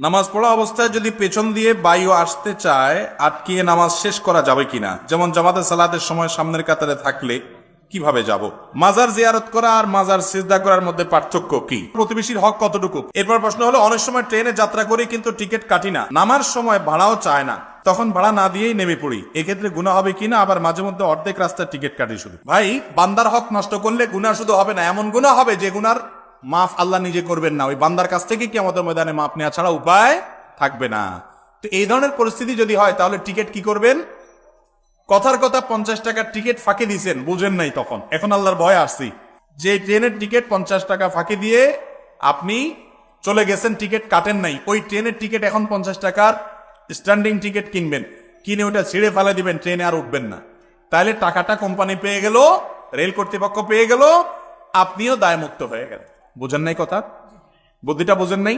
নামাজ পড়া অবস্থায় যদি পেছন দিয়ে বায়ু আসতে চায় আটকিয়ে নামাজ শেষ করা যাবে কিনা, যেমন জামাতে সালাতের সময় সামনের কাতারে থাকলে কিভাবে যাব? মাজার জিয়ারত করা আর মাজার সিজদা করার মধ্যে পার্থক্য কি? প্রতিবেশীর হক কতটুকু? এরপর প্রশ্ন হলো, অনেক সময় ট্রেনে যাত্রা করি কিন্তু টিকিট কাটি না, নামার সময় ভাড়াও চায় না, তখন ভাড়া না দিয়েই নেমে পড়ি, এক্ষেত্রে গুনাহ হবে কিনা? আবার মাঝে মধ্যে অর্ধেক রাস্তার টিকিট কাটি শুধু। ভাই, বান্দার হক নষ্ট করলে গুনাহ শুধু হবে না, এমন গুনাহ হবে যে গুনার মাফ আল্লাহ নিজে করবেন না, ওই বান্দার কাছ থেকে কিয়ামতের ময়দানে মাফ নেওয়া ছাড়া উপায় থাকবে না। তো এই ধরনের পরিস্থিতি যদি হয় তাহলে টিকিট কি করবেন? কথার কথা 50 টাকার টিকিট ফাঁকি দিয়েছেন, বুঝেন নাই তখন, এখন আল্লাহর ভয় আসছি যে ট্রেনের টিকিট 50 টাকা ফাঁকি দিয়ে আপনি চলে গেছেন, টিকিট কাটেন নাই, ওই ট্রেনের টিকিট এখন 50 টাকার স্ট্যান্ডিং টিকিট কিনবেন, কিনে ওটা ছিঁড়ে ফেলে দিবেন, ট্রেনে আর উঠবেন না। তাহলে টাকাটা কোম্পানি পেয়ে গেল, রেল কর্তৃপক্ষ পেয়ে গেল, আপনিও দায়মুক্ত হয়ে গেলেন। বুঝেন নাই কথা? বুদ্ধিটা বুঝেন নাই?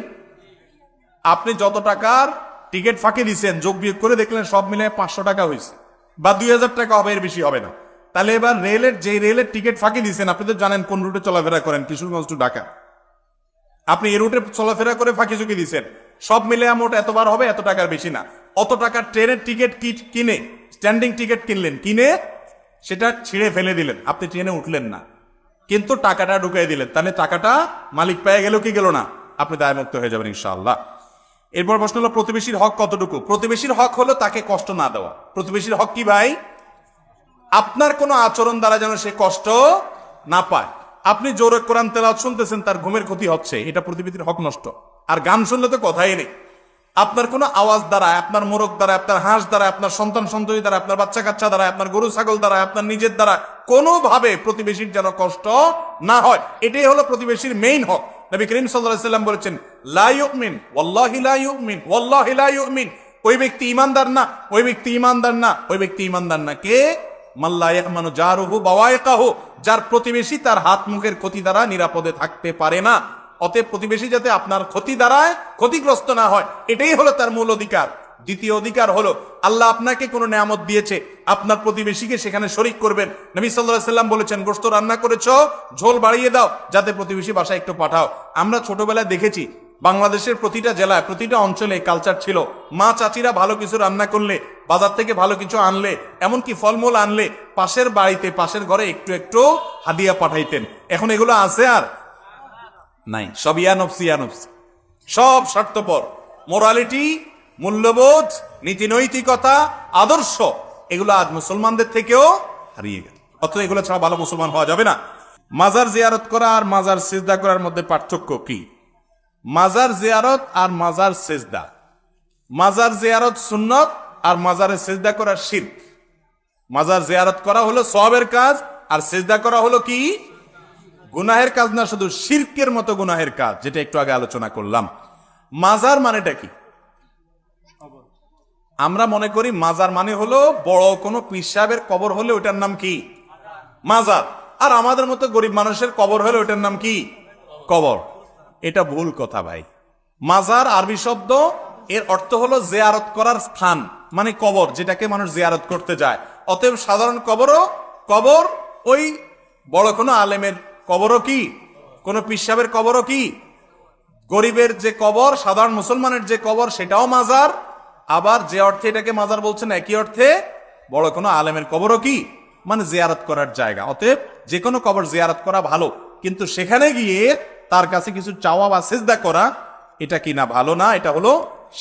আপনি যত টাকার টিকিট ফাঁকি দিচ্ছেন যোগ বিয়োগ করে দেখলেন সব মিলে 500 টাকা হয়েছে বা 2000 টাকা হবে, এর বেশি হবে না। তাহলে এবার রেলের টিকিট ফাঁকি দিচ্ছেন, আপনি তো জানেন কোন রুটে চলাফেরা করেন, কিশোরগঞ্জ টু ঢাকা, আপনি এই রুটে চলাফেরা করে ফাঁকি চুকি দিচ্ছেন, সব মিলে মোট এতবার হবে, এত টাকার বেশি না। অত টাকার ট্রেনের টিকিট কিনে স্ট্যান্ডিং টিকিট কিনলেন, কিনে সেটা ছিঁড়ে ফেলে দিলেন, আপনি ট্রেনে উঠলেন না কিন্তু টাকাটা ঢুকিয়ে দিলেন, তাহলে টাকাটা মালিক পেয়ে গেল কি গেল না? আপনি দায়মুক্ত হয়ে যাবেন ইনশাআল্লাহ। এরপর প্রশ্ন হলো, প্রতিবেশীর হক কতটুকু? প্রতিবেশীর হক হলো তাকে কষ্ট না দেওয়া। প্রতিবেশীর হক কি ভাই? আপনার কোনো আচরণ দ্বারা যেন সে কষ্ট না পায়। আপনি জোরে কোরআন তেলাওয়াত শুনতেছেন, তার ঘুমের ক্ষতি হচ্ছে, এটা প্রতিবেশীর হক নষ্ট। আর গান শুনলে তো কথাই নেই। আপনার কোনো আওয়াজ দ্বারা, আপনার মোরগ দ্বারা, আপনার হাঁস দ্বারা, আপনার সন্তান সন্ততি দ্বারা, আপনার বাচ্চা কাচ্চা দ্বারা, আপনার গরু ছাগল দ্বারা, আপনার নিজের দ্বারা কোনোভাবে প্রতিবেশীর যেন কষ্ট না হয়, এটাই হলো প্রতিবেশীর মেইন হক। নবী করিম সাল্লাল্লাহু আলাইহি ওয়াসাল্লাম বলেছেন, লা ইউমিন ওয়াল্লাহি লা ইউমিন ওয়াল্লাহি লা ইউমিন, ওই ব্যক্তি ঈমানদার না, ওই ব্যক্তি ঈমানদার না, ওই ব্যক্তি ঈমানদার না কে? মাল্লা ইয়ামানু জারুহু বাওয়াইকাহু, যার প্রতিবেশী তার হাত মুখের ক্ষতি দ্বারা নিরাপদে থাকতে পারে না। অতএব প্রতিবেশী যাতে আপনার ক্ষতি দ্বারায় ক্ষতিগ্রস্ত না হয়, এটাই হলো তার মূল অধিকার। দ্বিতীয় অধিকার হলো, আল্লাহ আপনাকে কোনো নেয়ামত দিয়েছে, আপনার প্রতিবেশীকে সেখানে শরীক করবেন। নবী সাল্লাল্লাহু আলাইহি ওয়াসাল্লাম বলেছেন, গোশত রান্না করেছো, ঝোল বাড়িয়ে দাও, যাতে প্রতিবেশী বাসায় একটু পাঠাও। আমরা ছোটবেলায় দেখেছি বাংলাদেশের প্রতিটা জেলায়, প্রতিটা অঞ্চলে কালচার ছিল, মা চাচিরা ভালো কিছু রান্না করলে, বাজার থেকে ভালো কিছু আনলে, এমনকি ফলমূল আনলে, পাশের বাড়িতে, পাশের ঘরে একটু একটু হাদিয়া পাঠাইতেন। এখন এগুলো আছে আর নাই, সব ইয়ানফসি, সব স্বার্থপর। মোরালিটি, মূল্যবোধ, নীতি নৈতিকতা, আদর্শ, এগুলো আজ মুসলমানদের থেকেও হারিয়ে গেল। অথচ এগুলো ছাড়া ভালো মুসলমান হওয়া যাবে না। মাজার জিয়ারত করা আর মাজার সিজদা করার মধ্যে পার্থক্য কি? মাজার জিয়ারত আর মাজার সিজদা, মাজার জিয়ারত সুন্নত আর মাজারে সিজদা করা শিরক। মাজার জিয়ারত করা হলো সওয়াবের কাজ, আর সিজদা করা হলো কি? গুনাহের কাজ না, শুধু শিরকের মতো গুনাহের কাজ, যেটা একটু আগে আলোচনা করলাম। মাজার মানেটা কি? আমরা মনে করি মাজার মানে হলো বড় কোনো পীর সাহেবের কবর হলে ওটার নাম কি? মাজার। আর আমাদের মতো গরিব মানুষের কবর হলে ওটার নাম কি? কবর। এটা ভুল কথা ভাই। মাজার আরবি শব্দ, এর অর্থ হলো জিয়ারত করার স্থান, মানে কবর, যেটাকে মানুষ জিয়ারত করতে যায়। অতএব সাধারণ কবরও কবর, ওই বড় কোনো আলেমের কবরও কি? কোন পীর সাহেবের কবরও কি? গরিবের যে কবর, সাধারণ মুসলমানের যে কবর, সেটাও মাজার। আবার যে অর্থে এটাকে মাজার বলছেন, একই অর্থে বড় কোনো আলেমের কবরও কি? মানে জিয়ারত করার জায়গা। অতএব যে কোনো কবর জিয়ারত করা ভালো, কিন্তু সেখানে গিয়ে তার কাছে কিছু চাওয়া বা সিজদা করা, এটা কি না? ভালো না, এটা হলো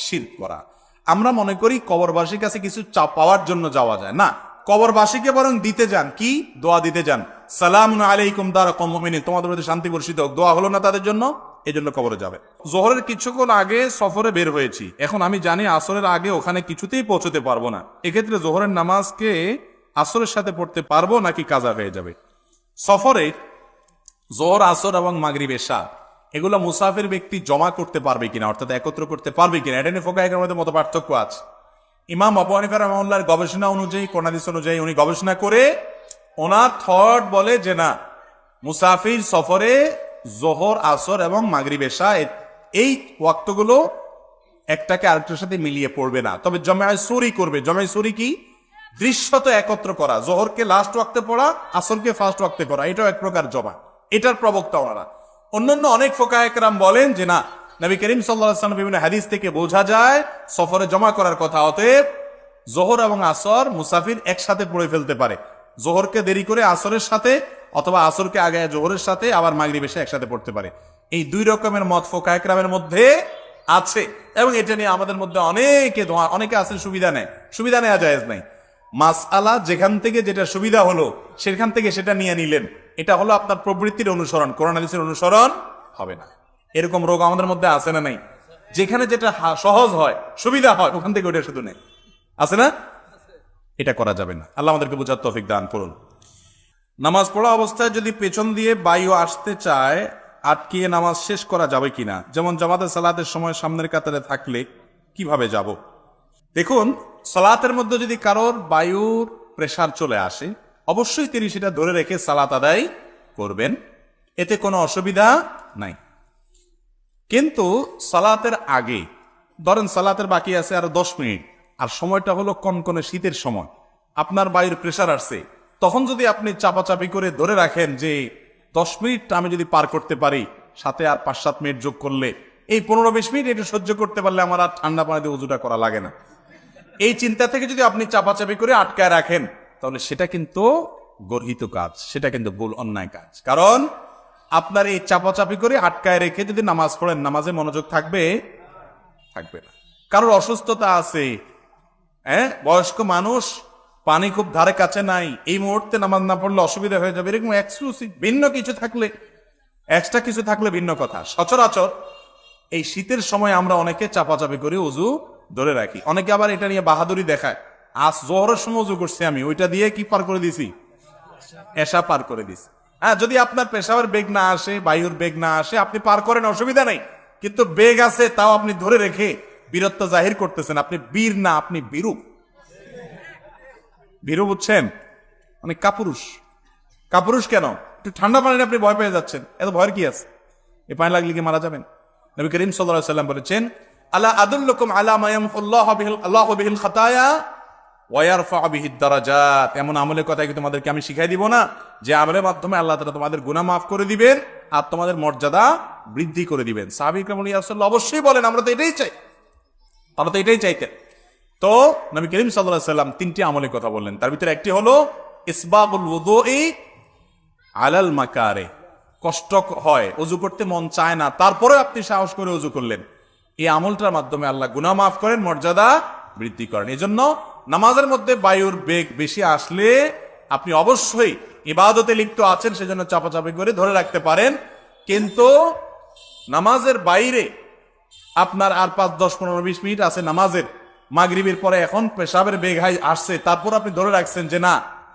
শিরক করা। আমরা মনে করি কবরবাসীর কাছে কিছু পাওয়ার জন্য যাওয়া যায় না, কবরবাসীকে বরং দিতে যান, কি? দোয়া দিতে যান। সালামুন আলাইকুম দারা কওমিন মুমিনিন, তোমাদের প্রতি শান্তি বর্ষিত হোক। দোয়া হলো না তাদের জন্য, এই জন্য কবরে যাবে। জোহরের কিছুক্ষণ আগে সফরে বের হয়েছি, এখন আমি জানি আসরের আগে ওখানে কিছুতেই পৌঁছতে পারবো না, এক্ষেত্রে জোহরের নামাজকে আসরের সাথে পড়তে পারবো নাকি কাজা হয়ে যাবে? সফরে জোহর, আসর এবং মাগরিব, এশা, এগুলো মুসাফির ব্যক্তি জমা করতে পারবে কিনা, অর্থাৎ একত্র করতে পারবে কিনা, এটা নিয়ে ফুকাহাদের মধ্যে মত পার্থক্য আছে। ইমাম আবু হানিফা রাহিমাহুল্লাহর গবেষণা অনুযায়ী, কোন হাদিস অনুযায়ী উনি গবেষণা করে ওনার থট বলে যে না, মুসাফির সফরে জোহর, আসর এবং মাগরিব, এশা এই ওয়াক্তগুলো একটাকে আরেকটার সাথে মিলিয়ে পড়বে না, তবে জমায়ে সুরি করবে। জমায়ে সুরি কি? দৃশ্যত একত্র করা, জোহরকে লাস্ট ওয়াক্তে পড়া, আসরকে ফার্স্ট ওয়াক্তে করা, এটাও এক প্রকার জমা। এটার প্রবক্তা ওনারা। অন্যান্য অনেক ফুকাহা কেরাম বলেন যে না, নবী করিম সাল্লাল্লাহু আলাইহি ওয়াসাল্লাম বিভিন্ন হাদিস থেকে বোঝা যায় সফরে জমা করার কথা। অতএব জোহর এবং আসর মুসাফির একসাথে পড়ে ফেলতে পারে। জোহরকে দেরি করে আসরের সাথে, অথবা আসরকে আগে জোহরের সাথে, আবার মাগরিব এসে একসাথে পড়তে পারে। এই দুই রকমের মত ফুকাহা কেরামের মধ্যে আছে, এবং এটা নিয়ে আমাদের মধ্যে অনেকে আছেন সুবিধা নেওয়া জায়েজ নাই। মাসআলা যেখান থেকে যেটা সুবিধা হলো সেখান থেকে সেটা নিয়ে নিলেন, এটা হলো আপনার প্রবৃত্তির অনুসরণ, কোরআন হাদিসের অনুসরণ হবে না। এরকম রোগ আমাদের মধ্যে আছে না নাই? যেখানে যেটা সহজ হয়, সুবিধা হয়, ওখান থেকে ওটা শুধু নেই, আছে না? এটা করা যাবে না। আল্লাহ আমাদেরকে বোঝার তৌফিক দান করুন। নামাজ পড়া অবস্থায় যদি পেছন দিয়ে বায়ু আসতে চায়, আটকিয়ে নামাজ শেষ করা যাবে কিনা? যেমন জামাতে সালাতের সময় সামনের কাতারে থাকলে কিভাবে যাব? দেখুন, সালাতের মধ্যে যদি কারোর বায়ুর প্রেসার চলে আসে, অবশ্যই তিনি সেটা ধরে রেখে সালাত আদায় করবেন, এতে কোনো অসুবিধা নাই। কিন্তু সালাতের আগে, ধরেন সালাতের বাকি আছে আরো 10 মিনিট, আর সময়টা হলো কনকনে শীতের সময়, আপনার বায়ুর প্রেসার আসছে, তখন যদি আপনি চাপাচাপি করে ধরে রাখেন যে 10 মিনিট আমি যদি পার করতে পারি, সাথে আর 5-7 মিনিট যোগ করলে এই 15-20 মিনিট একটু সহ্য করতে পারলে আমার আর ঠান্ডা পানিতে উজুটা করা লাগে না, এই চিন্তা থেকে যদি আপনি চাপাচাপি করে আটকায় রাখেন, তাহলে সেটা কিন্তু গর্হিত কাজ, সেটা কিন্তু ভুল, অন্যায় কাজ। কারণ আপনার এই চাপাচাপি করে আটকায় রেখে যদি নামাজ পড়েন, নামাজে মনোযোগ থাকবে না। কারোর অসুস্থতা আছে, বয়স্ক মানুষ, পানি খুব ধারে কাছে নাই, এই মুহূর্তে নামাজ না পড়লে অসুবিধা হয়ে যাবে, এরকম এক্সক্লুসিভ ভিন্ন কিছু থাকলে, এক্সট্রা কিছু থাকলে ভিন্ন কথা। সচরাচর এই শীতের সময় আমরা অনেকে চাপাচাপি করে উজু ধরে রাখি, অনেকে আবার এটা নিয়ে বাহাদুরি দেখায়, আজ জোহরের সময় উজু করছি আমি, ওইটা দিয়ে কি পার করে দিছি? এশা পার করে দিছি। হ্যাঁ, যদি আপনার পেশাবের বেগ না আসে, বায়ুর বেগ না আসে, আপনি পার করেন, অসুবিধা নেই। কিন্তু বেগ আছে, তাও আপনি ধরে রেখে বীরত্ব জাহির করতেছেন, আপনি বীর না, আপনি বীরু। ভীরু বুঝছেন? মানে কাপুরুষ কেন? একটু ঠান্ডা পানিতে আপনি ভয় পেয়ে যাচ্ছেন, এত ভয়ের কি আছে? এই পানি লাগলে কি মারা যাবেন? নবী করিম সাল্লাল্লাহু আলাইহি ওয়াসাল্লাম বলেছেন, আলা আদুল্লুকুম আলা মা ইয়ামহুল্লাহু বিহিল খাতায়া ওয়া ইয়ারফা'ু বিহিদ দারাজাত। এমন আমলের কথা কি তোমাদেরকে আমি শিখাই দিব না, যে আমলের মাধ্যমে আল্লাহ তাআলা তোমাদের গুনাহ মাফ করে দিবেন আর তোমাদের মর্যাদা বৃদ্ধি করে দিবেন। সাহাবী কেরাম ইয়া রাসূলুল্লাহ, অবশ্যই বলেন, আমরা তো এটাই চাই। তারা তো এটাই চাইতেন। তো নবী করিম সাল্লাল্লাহু আলাইহি ওয়াসাল্লাম 3টি আমলের কথা বললেন, তার ভিতরে একটি হলো ইসবাগুল ওযুই আলাল মাকারে। কষ্ট হয়, ওযু করতে মন চায় না, তারপরে আপনি সাহস করে ওযু করলেন, এই আমলটার মাধ্যমে আল্লাহ গুনাহ মাফ করেন, মর্যাদা বৃদ্ধি করেন। এজন্য নামাজের মধ্যে বায়ুর বেগ বেশি আসলে আপনি অবশ্যই ইবাদতে লিপ্ত আছেন, সেজন্য চাপাচাপি করে ধরে রাখতে পারেন। কিন্তু নামাজের বাইরে আপনার আর 5, 10, 15, 20 মিনিট আছে নামাজের, মাগরিবের পরে এখন পেশাবের বেগ আসছে, তারপর আপনি ধরে রাখছেন যে না,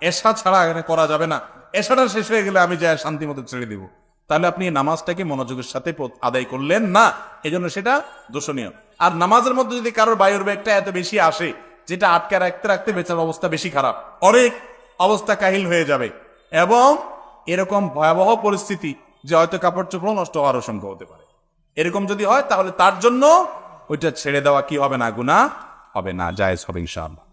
এশা ছাড়া এখানে করা যাবে না, এশাটা শেষ হয়ে গেলে আমি যাই শান্তি মতো ছেড়ে দিব, তাহলে আপনি নামাজটাকে মনোযোগের সাথে আদায় করলেন না, এজন্য সেটা দোষণীয়। আর নামাজের মধ্যে যদি কারোর বায়ুর বেগটা এত বেশি আসে, যেটা আটকে রাখতে রাখতে বেচার অবস্থা বেশি খারাপ, অনেক অবস্থা কাহিল হয়ে যাবে, এবং এরকম ভয়াবহ পরিস্থিতি যে হয়তো কাপড় চোপড় নষ্ট হওয়ার আশঙ্কা হতে পারে। এরকম যদি হয়, তাহলে তার জন্য ওইটা ছেড়ে দেওয়া কি হবে না? গুনাহ হবে না, জায়েজ হবে ইনশাআল্লাহ।